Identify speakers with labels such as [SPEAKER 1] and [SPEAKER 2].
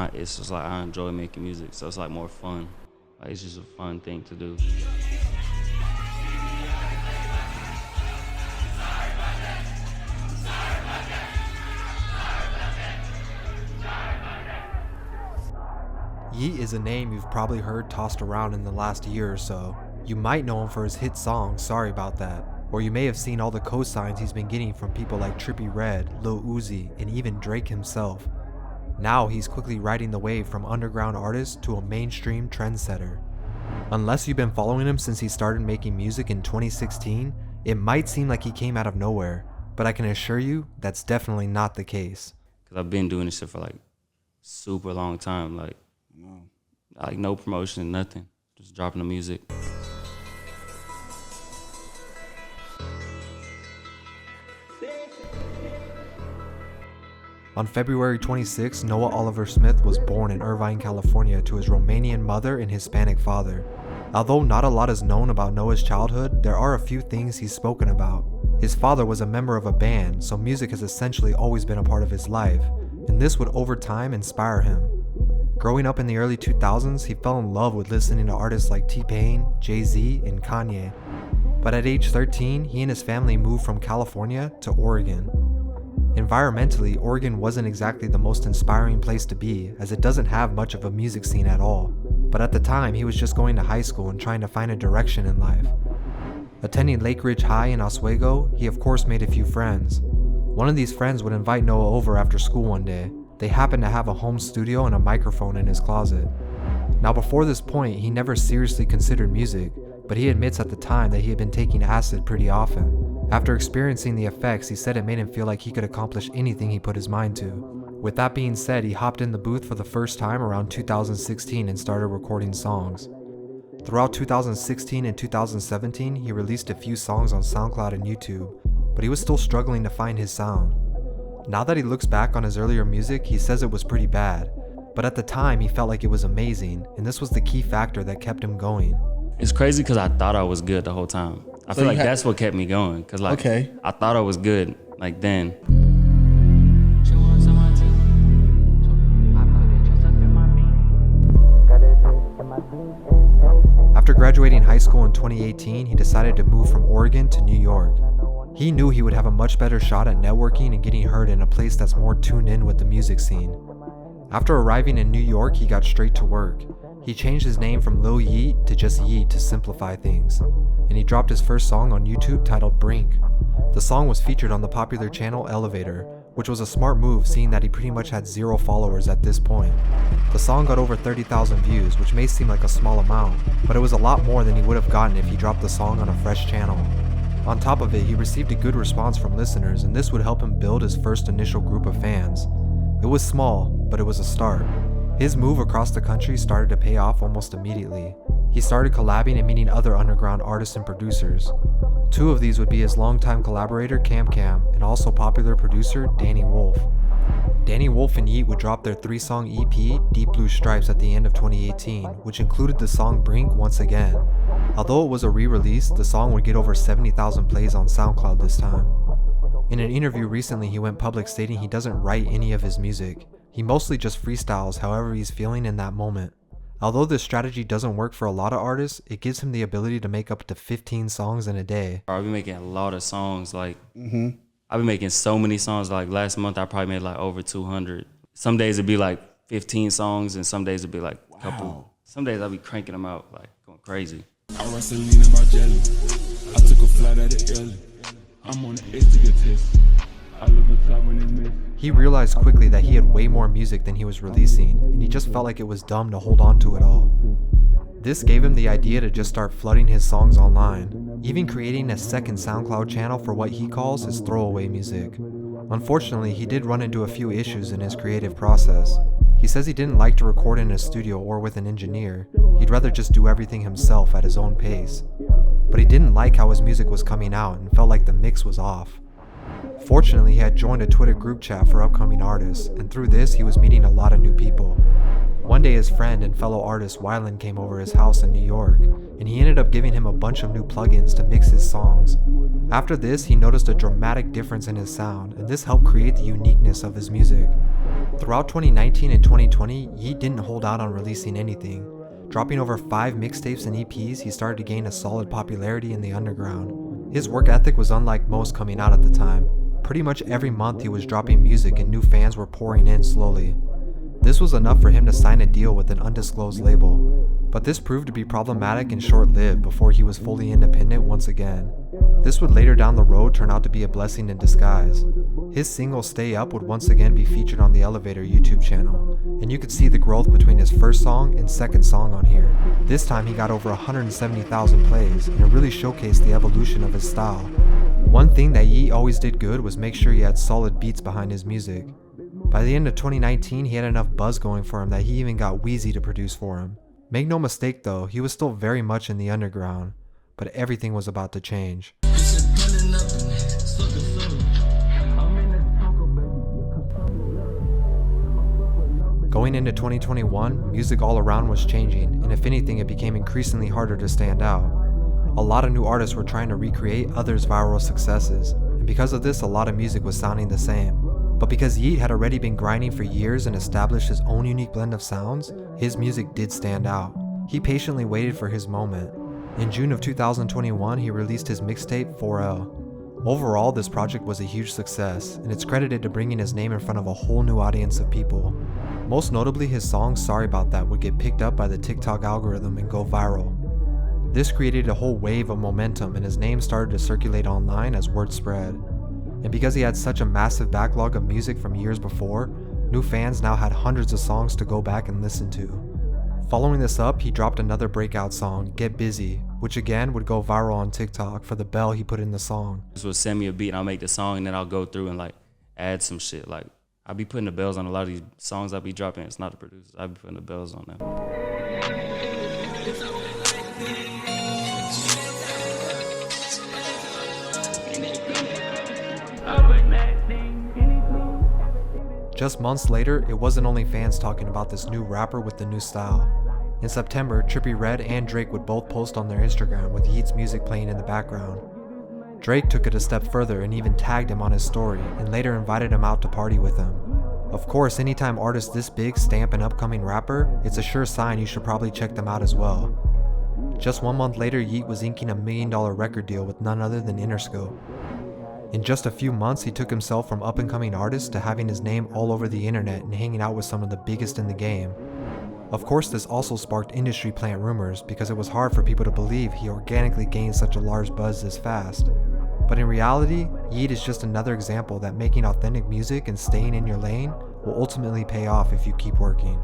[SPEAKER 1] it's just like I enjoy making music, so it's like more fun. Like it's just a fun thing to do.
[SPEAKER 2] Yeat is a name you've probably heard tossed around in the last year or so. You might know him for his hit song, Sorry About That, or you may have seen all the cosigns he's been getting from people like Trippie Redd, Lil Uzi, and even Drake himself. Now he's quickly riding the wave from underground artist to a mainstream trendsetter. Unless you've been following him since he started making music in 2016, it might seem like he came out of nowhere, but I can assure you that's definitely not the case.
[SPEAKER 1] Cause I've been doing this shit for like super long time, like no promotion, nothing, just dropping the music.
[SPEAKER 2] On February 26, Noah Oliver Smith was born in Irvine, California to his Romanian mother and Hispanic father. Although not a lot is known about Noah's childhood, there are a few things he's spoken about. His father was a member of a band, so music has essentially always been a part of his life, and this would over time inspire him. Growing up in the early 2000s, he fell in love with listening to artists like T-Pain, Jay-Z, and Kanye. But at age 13, he and his family moved from California to Oregon. Environmentally, Oregon wasn't exactly the most inspiring place to be, as it doesn't have much of a music scene at all. But at the time, he was just going to high school and trying to find a direction in life. Attending Lake Ridge High in Oswego, he of course made a few friends. One of these friends would invite Noah over after school one day. They happened to have a home studio and a microphone in his closet. Now before this point, he never seriously considered music, but he admits at the time that he had been taking acid pretty often. After experiencing the effects, he said it made him feel like he could accomplish anything he put his mind to. With that being said, he hopped in the booth for the first time around 2016 and started recording songs. Throughout 2016 and 2017, he released a few songs on SoundCloud and YouTube, but he was still struggling to find his sound. Now that he looks back on his earlier music, he says it was pretty bad, but at the time he felt like it was amazing, and this was the key factor that kept him going.
[SPEAKER 1] It's crazy because I thought I was good the whole time. I feel like that's what kept me going, because like I thought I was good like then.
[SPEAKER 2] After graduating high school in 2018, he decided to move from Oregon to New York. He knew he would have a much better shot at networking and getting heard in a place that's more tuned in with the music scene. After arriving in New York, he got straight to work. He changed his name from Lil Yeat to just Yeat to simplify things, and he dropped his first song on YouTube titled Brink. The song was featured on the popular channel Elevator, which was a smart move seeing that he pretty much had 0 followers at this point. The song got over 30,000 views, which may seem like a small amount, but it was a lot more than he would have gotten if he dropped the song on a fresh channel. On top of it, he received a good response from listeners, and this would help him build his first initial group of fans. It was small, but it was a start. His move across the country started to pay off almost immediately. He started collabing and meeting other underground artists and producers. 2 of these would be his longtime collaborator Cam Cam and also popular producer Danny Wolf. Danny Wolf and Yeat would drop their 3-song EP, Deep Blue Stripes, at the end of 2018, which included the song Brink once again. Although it was a re-release, the song would get over 70,000 plays on SoundCloud this time. In an interview recently, he went public stating he doesn't write any of his music. He mostly just freestyles however he's feeling in that moment. Although this strategy doesn't work for a lot of artists, it gives him the ability to make up to 15 songs in a day.
[SPEAKER 1] I've been making a lot of songs, like I've been making so many songs. Like last month I probably made like over 200. Some days it'd be like 15 songs and some days it'd be like a couple. Some days I'll be cranking them out, like going crazy.
[SPEAKER 3] I rest lean in my jelly. I took a flight at the early. I'm on the edge to get tested. I live on top when it's missed.
[SPEAKER 2] He realized quickly that he had way more music than he was releasing, and he just felt like it was dumb to hold on to it all. This gave him the idea to just start flooding his songs online, even creating a second SoundCloud channel for what he calls his throwaway music. Unfortunately, he did run into a few issues in his creative process. He says he didn't like to record in a studio or with an engineer. He'd rather just do everything himself at his own pace. But he didn't like how his music was coming out and felt like the mix was off. Fortunately, he had joined a Twitter group chat for upcoming artists, and through this, he was meeting a lot of new people. One day, his friend and fellow artist Wyland came over his house in New York, and he ended up giving him a bunch of new plugins to mix his songs. After this, he noticed a dramatic difference in his sound, and this helped create the uniqueness of his music. Throughout 2019 and 2020, Yeat didn't hold out on releasing anything. Dropping over 5 mixtapes and EPs, he started to gain a solid popularity in the underground. His work ethic was unlike most coming out at the time. Pretty much every month he was dropping music and new fans were pouring in slowly. This was enough for him to sign a deal with an undisclosed label, but this proved to be problematic and short-lived before he was fully independent once again. This would later down the road turn out to be a blessing in disguise. His single Stay Up would once again be featured on the Elevator YouTube channel, and you could see the growth between his first song and second song on here. This time he got over 170,000 plays, and it really showcased the evolution of his style. One thing that Yeat always did good was make sure he had solid beats behind his music. By the end of 2019, he had enough buzz going for him that he even got Wheezy to produce for him. Make no mistake though, he was still very much in the underground, but everything was about to change. Going into 2021, music all around was changing, and if anything, it became increasingly harder to stand out. A lot of new artists were trying to recreate others' viral successes, and because of this, a lot of music was sounding the same. But because Yeat had already been grinding for years and established his own unique blend of sounds, his music did stand out. He patiently waited for his moment. In June of 2021, he released his mixtape 4L. Overall, this project was a huge success, and it's credited to bringing his name in front of a whole new audience of people. Most notably, his song Sorry About That would get picked up by the TikTok algorithm and go viral. This created a whole wave of momentum, and his name started to circulate online as word spread. And because he had such a massive backlog of music from years before, new fans now had hundreds of songs to go back and listen to. Following this up, he dropped another breakout song, Get Busy, which again would go viral on TikTok for the bell he put in the song.
[SPEAKER 1] This will send me a beat and I'll make the song and then I'll go through and like add some shit. Like I'll be putting the bells on a lot of these songs I'll be dropping. It's not the producers. I'll be putting the bells on them.
[SPEAKER 2] Just months later, it wasn't only fans talking about this new rapper with the new style. In September, Trippie Redd and Drake would both post on their Instagram with Yeat's music playing in the background. Drake took it a step further and even tagged him on his story and later invited him out to party with him. Of course, anytime artists this big stamp an upcoming rapper, it's a sure sign you should probably check them out as well. Just 1 month later, Yeat was inking $1 million record deal with none other than Interscope. In just a few months, he took himself from up-and-coming artist to having his name all over the internet and hanging out with some of the biggest in the game. Of course, this also sparked industry plant rumors because it was hard for people to believe he organically gained such a large buzz this fast. But in reality, Yeat is just another example that making authentic music and staying in your lane will ultimately pay off if you keep working.